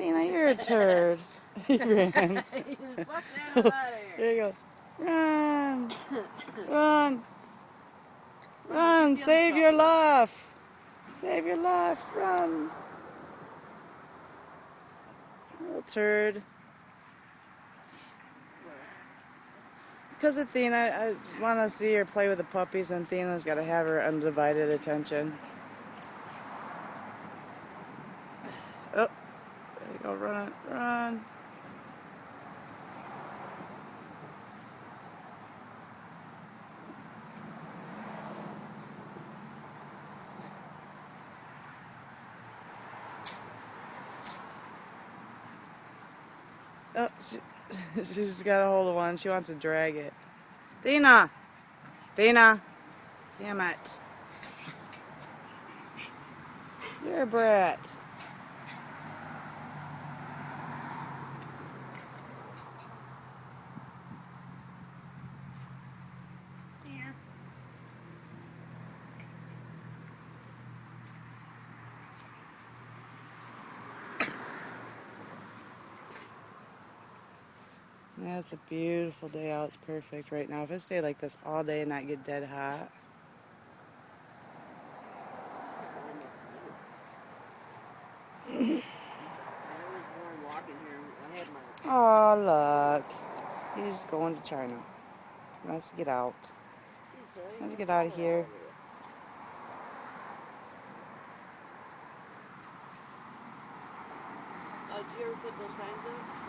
Athena, you're a turd. He ran. There you go. Run. Run. Run. Save your life. Save your life. Run. Little turd. Because Athena, I want to see her play with the puppies, and Athena's got to have her undivided attention. Oh, there you go, run, run. Oh, she's got a hold of one. She wants to drag it. Athena! Athena! Damn it. You're a brat. Yeah. Yeah, it's a beautiful day out. It's perfect right now. If it stayed like this all day and not get dead hot. Oh, look. He's going to China. Let's get out. Let's get out of here. Did you ever put those signs up?